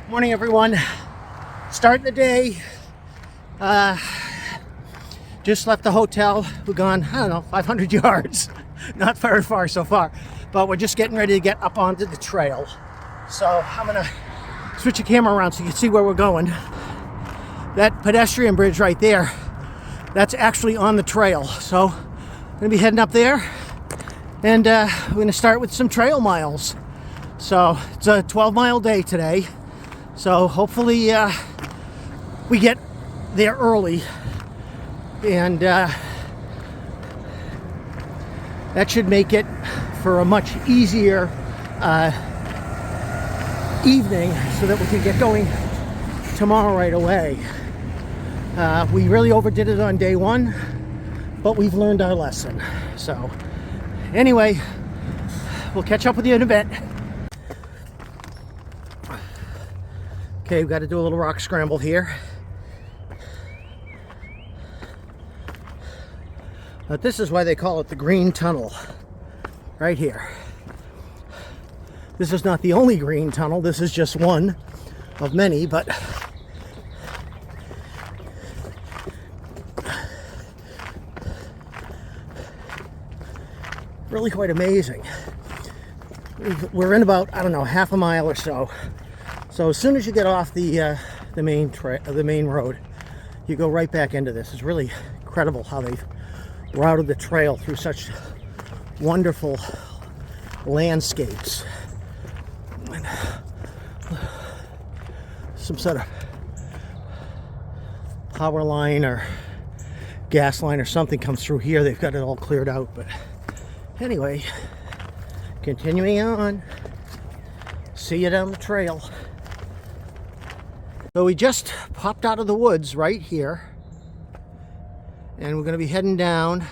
Morning, everyone. Starting the day. Just left the hotel. We've gone, I don't know, 500 yards. Not very far so far. But we're just getting ready to get up onto the trail. So I'm going to switch the camera around so you can see where we're going. That pedestrian bridge right there, that's actually on the trail. So I'm going to be heading up there. And we're going to start with some trail miles. So it's a 12-mile day today. So hopefully we get there early, and that should make it for a much easier evening so that we can get going tomorrow right away. We really overdid it on day one, but we've learned our lesson. So anyway, we'll catch up with you in a bit. Okay, we've got to do a little rock scramble here. But this is why they call it the Green Tunnel, right here. This is not the only green tunnel, this is just one of many, but really quite amazing. We're in about, I don't know, half a mile or so. So as soon as you get off the main road, you go right back into this. It's really incredible how they've routed the trail through such wonderful landscapes. And some sort of power line or gas line or something comes through here. They've got it all cleared out. But anyway, continuing on. See you down the trail. So we just popped out of the woods right here, and we're going to be heading down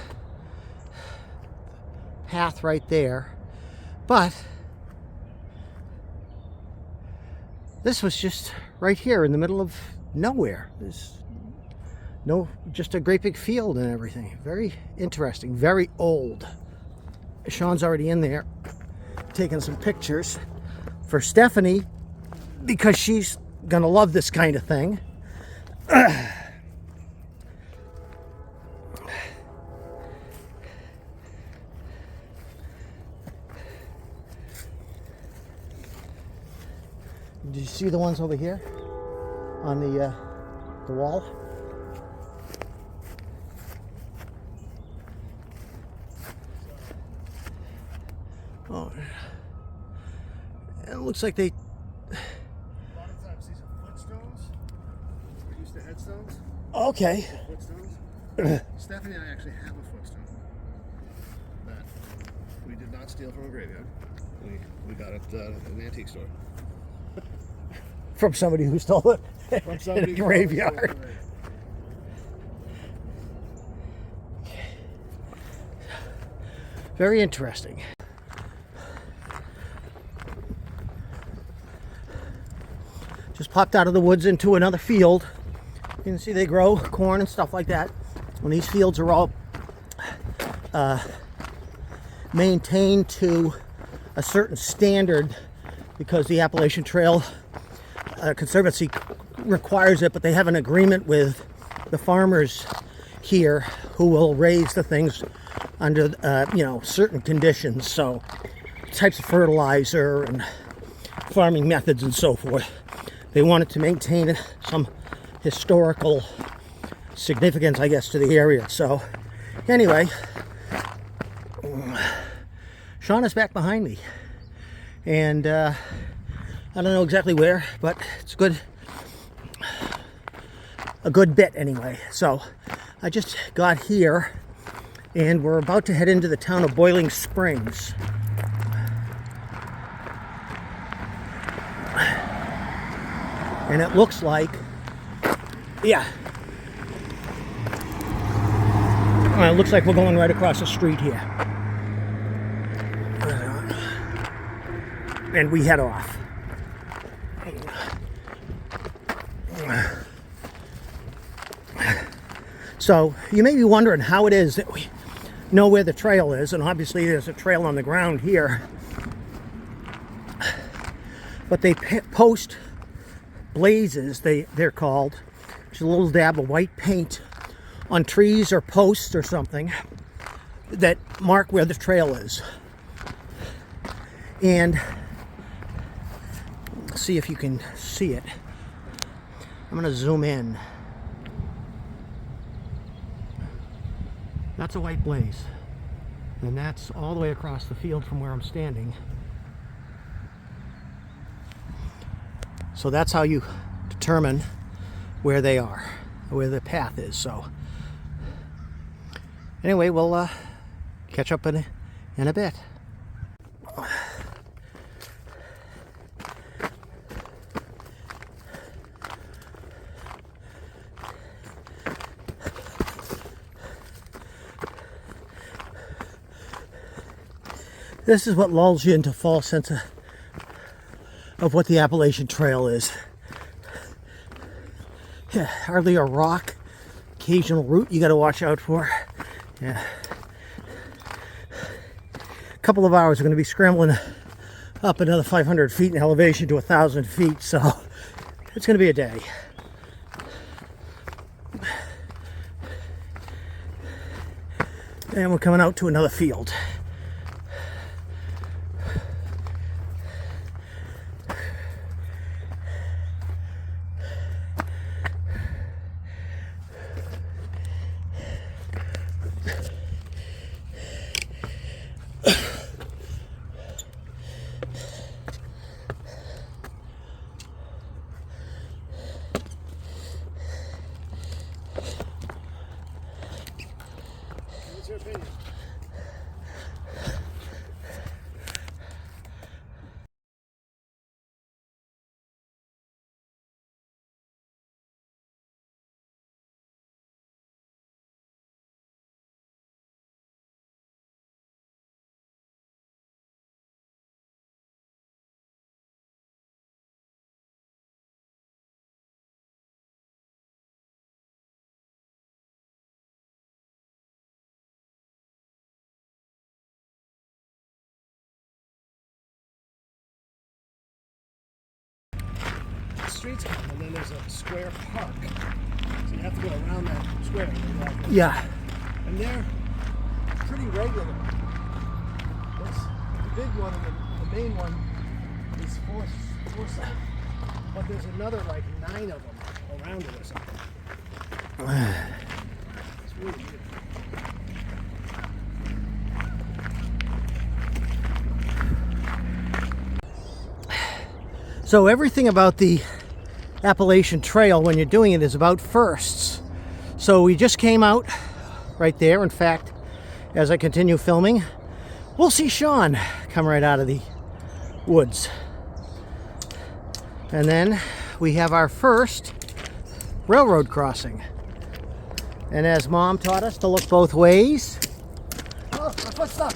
path right there. But this was just right here in the middle of nowhere. There's just a great big field and everything. Very interesting, very old. Sean's already in there taking some pictures for Stephanie because she's gonna love this kind of thing. Did you see the ones over here on the wall? Oh, it looks like they. Headstones. Okay. Footstones. Stephanie and I actually have a footstone that we did not steal from a graveyard. We got it at an antique store. From somebody who stole it From somebody in a graveyard. Very interesting. Just popped out of the woods into another field. You can see they grow corn and stuff like that. And these fields are all maintained to a certain standard because the Appalachian Trail Conservancy requires it, but they have an agreement with the farmers here who will raise the things under certain conditions. So types of fertilizer and farming methods and so forth. They wanted to maintain some historical significance, I guess, to the area. So anyway, Sean is back behind me, and I don't know exactly where, but it's a good bit anyway. So I just got here, and we're about to head into the town of Boiling Springs. And it looks like, yeah. It looks like we're going right across the street here. And we head off. So you may be wondering how it is that we know where the trail is, and obviously there's a trail on the ground here. But they post blazes, they're called. Just a little dab of white paint on trees or posts or something that mark where the trail is. And see if you can see it. I'm going to zoom in. That's a white blaze. And that's all the way across the field from where I'm standing. So that's how you determine where they are, where the path is. So anyway, we'll catch up in a bit. This is what lulls you into a false sense of what the Appalachian Trail is. Yeah, hardly a rock, occasional root you got to watch out for. Yeah. A couple of hours we're going to be scrambling up another 500 feet in elevation to 1,000 feet, so it's going to be a day. And we're coming out to another field. What's your opinion? The streets come, and then there's a square park. So you have to go around that square. Yeah. And they're pretty regular. The big one and the main one is four-sided. But there's another like 9 of them around it or something. It's really beautiful. So everything about the Appalachian Trail when you're doing it is about firsts. So we just came out right there. In fact, as I continue filming, we'll see Sean come right out of the woods. And then we have our first railroad crossing. And as Mom taught us to look both ways. Oh, my foot stuck.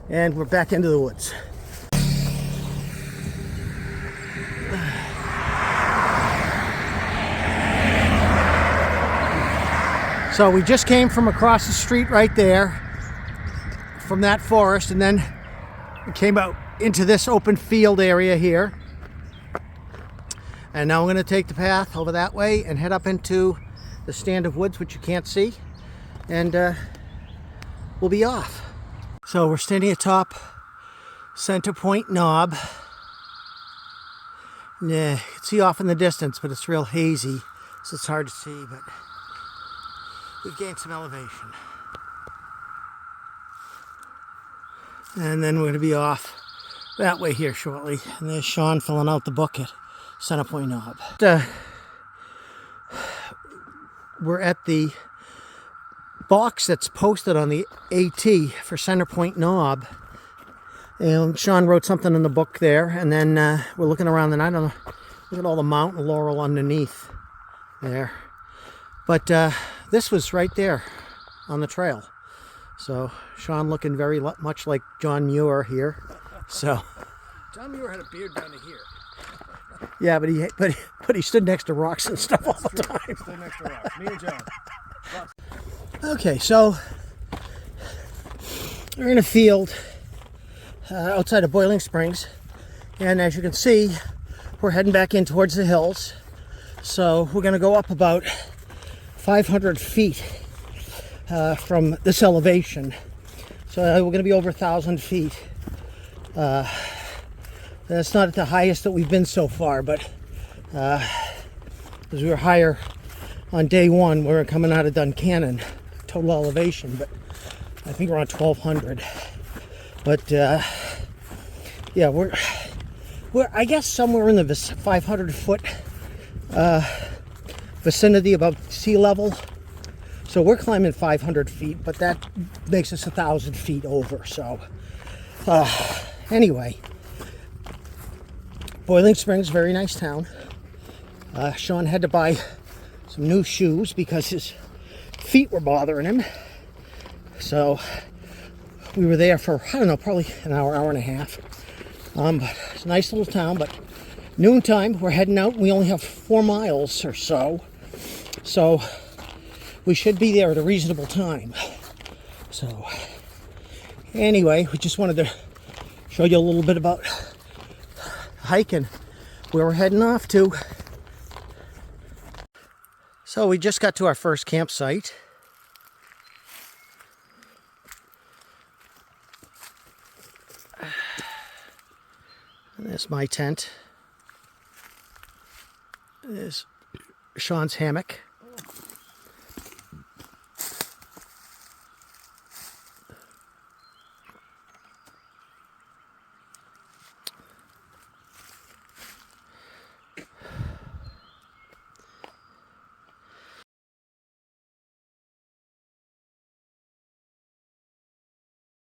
And we're back into the woods. So we just came from across the street right there from that forest, and then we came out into this open field area here. And now we're going to take the path over that way and head up into the stand of woods, which you can't see, and we'll be off. So we're standing atop Center Point Knob. Yeah, you can see off in the distance, but it's real hazy, so it's hard to see, but we've gained some elevation. And then we're going to be off that way here shortly. And there's Sean filling out the book at Center Point Knob. We're at the box that's posted on the AT for Center Point Knob. And Sean wrote something in the book there. And then we're looking around, and I don't know, look at all the mountain laurel underneath there. But this was right there on the trail. So Sean looking very much like John Muir here. So John Muir had a beard down to here. yeah, but he stood next to rocks and stuff all the time. Stood next to rocks. Me and John. Okay, so we're in a field outside of Boiling Springs, and as you can see, we're heading back in towards the hills. So we're going to go up about 500 feet from this elevation. So we're going to be over 1,000 feet. That's not at the highest that we've been so far, but because we were higher on day one, we were coming out of Duncannon, total elevation, but I think we're on 1,200. But yeah, we're I guess somewhere in the 500 foot vicinity above sea level. So we're climbing 500 feet, but that makes us 1,000 feet over. So anyway, Boiling Springs, very nice town. Sean had to buy some new shoes because his feet were bothering him. So we were there for, I don't know, probably an hour, hour and a half. But it's a nice little town, but noontime, we're heading out. We only have 4 miles or so. So we should be there at a reasonable time. So anyway, we just wanted to show you a little bit about hiking, where we're heading off to. So we just got to our first campsite. And there's my tent. There's Sean's hammock.